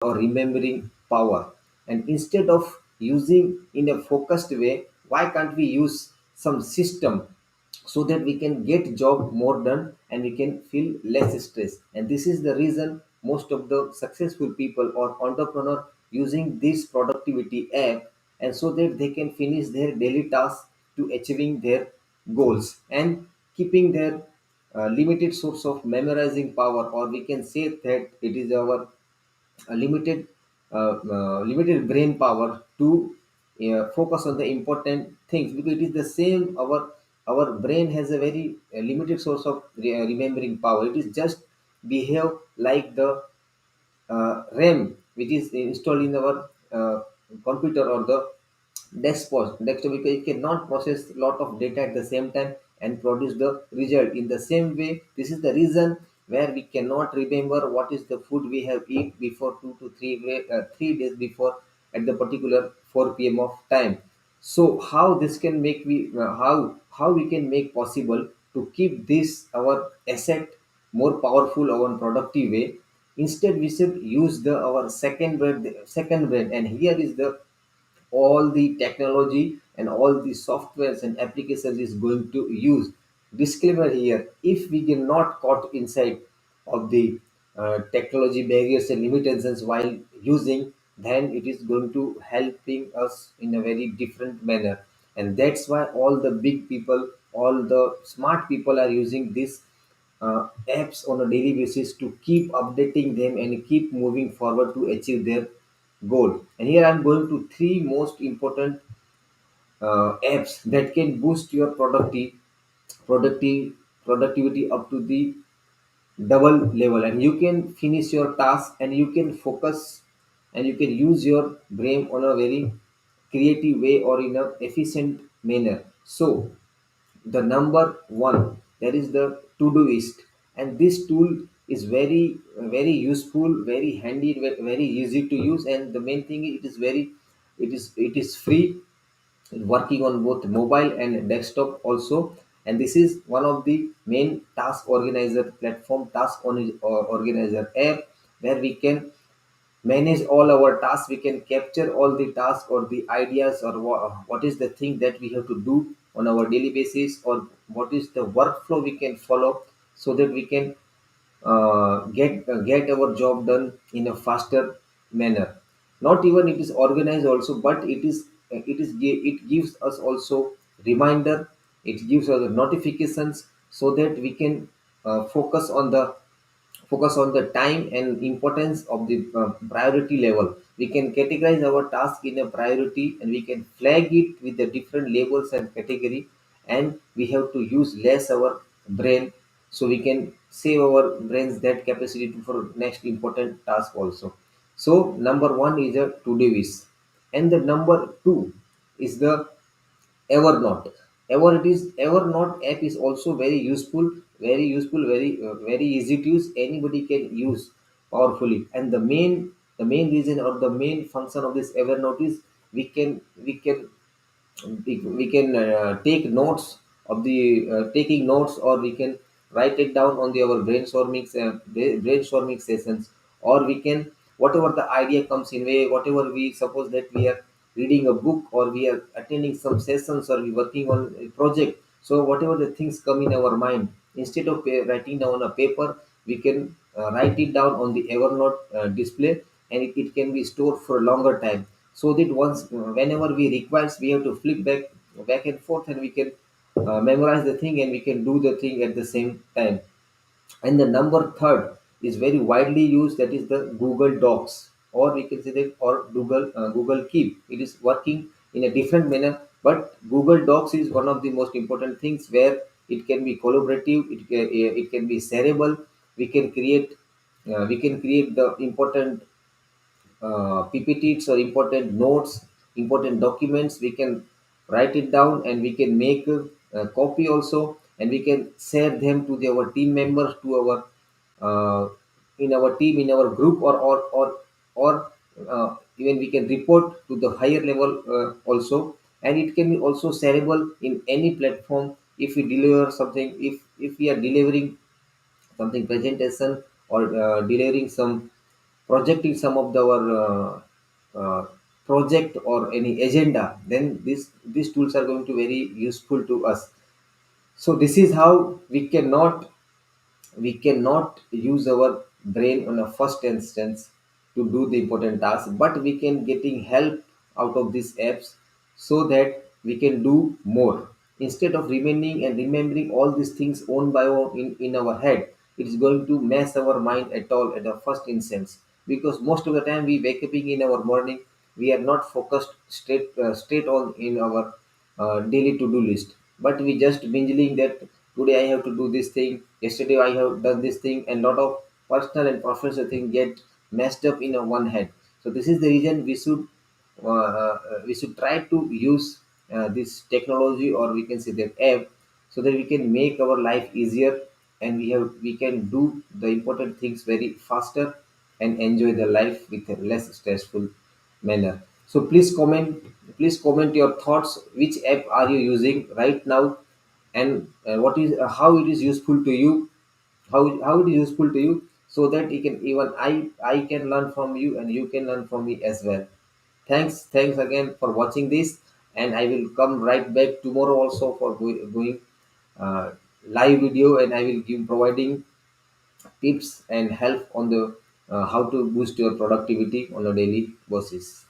or remembering power. And instead of using in a focused way, why can't we use some system so that we can get job more done and we can feel less stress? And this is the reason most of the successful people or entrepreneur using this productivity app, and so that they can finish their daily tasks to achieving their goals and keeping their limited source of memorizing power, or we can say that it is our limited brain power to focus on the important things, because it is the same. Our brain has a very limited source of remembering power. It is just behave like the RAM, which is installed in our computer or the desktop, because it cannot process lot of data at the same time and produce the result in the same way. This is the reason where we cannot remember what is the food we have eat before 3 days before at the particular 4 p.m. of time. So how this can make we how we can make possible to keep this our asset more powerful or productive way? Instead, we should use the our second brain, and here is the all the technology and all the softwares and applications is going to use. Disclaimer here: if we get not caught inside of the technology barriers and limitations while using, then it is going to helping us in a very different manner. And that's why all the big people, all the smart people are using this apps on a daily basis to keep updating them and keep moving forward to achieve their goal. And here I'm going to three most important apps that can boost your productive productivity up to the double level, and you can finish your task and you can focus and you can use your brain on a very creative way or in a efficient manner. So the number one, that is the Todoist. And this tool is very useful, very handy, very easy to use, and the main thing, it is free, working on both mobile and desktop also. And this is one of the main task organizer platform, organizer app, where we can manage all our tasks. We can capture all the tasks or the ideas, or what is the thing that we have to do on our daily basis, or what is the workflow we can follow, so that we can get our job done in a faster manner. Not even it is organized also, but it gives us also reminder. It gives us the notifications, so that we can focus on the time and importance of the priority level. We can categorize our task in a priority, and we can flag it with the different labels and category, and we have to use less our brain, so we can save our brains that capacity for next important task also. So number one is a Todoist, and the number two is the Evernote. Evernote app is also very useful, very easy to use. Anybody can use powerfully. And the main reason or the main function of this Evernote is we can take notes of the taking notes, or we can write it down on our brainstorming sessions, or we can, whatever the idea comes in way, whatever we suppose that we are reading a book, or we are attending some sessions, or we working on a project. So whatever the things come in our mind, instead of writing down a paper, we can write it down on the Evernote display, and it can be stored for a longer time, so that once whenever we requires, we have to flip back and forth, and we can memorize the thing, and we can do the thing at the same time. And the number third is very widely used, that is the Google Docs, or we can say that, or Google Keep. It is working in a different manner, but Google Docs is one of the most important things, where it can be collaborative, it can be shareable. We can create the important PPTs or important notes, important documents. We can write it down, and we can make a copy also, and we can share them to our team members, to our in our team, in our group, or even we can report to the higher level also. And it can be also shareable in any platform. If we deliver something, if we are delivering something presentation, or delivering some projecting some of our project or any agenda, then these tools are going to very useful to us. So this is how we cannot use our brain on a first instance to do the important tasks, but we can getting help out of these apps so that we can do more instead of remaining and remembering all these things own by own in our head. It is going to mess our mind at all at the first instance, because most of the time we wake up in our morning, we are not focused straight on in our daily to-do list, but we just binging that today I have to do this thing, yesterday I have done this thing, and lot of personal and professional thing get messed up in a one head. So this is the reason we should try to use this technology, or we can say that app, so that we can make our life easier, and we can do the important things very faster and enjoy the life with a less stressful manner. So please comment your thoughts. Which app are you using right now, and what is how it is useful to you, how it is useful to you, so that you can even I can learn from you and you can learn from me as well. Thanks again for watching this, and I will come right back tomorrow also for going uh, live video, and I will give providing tips and help on the how to boost your productivity on a daily basis.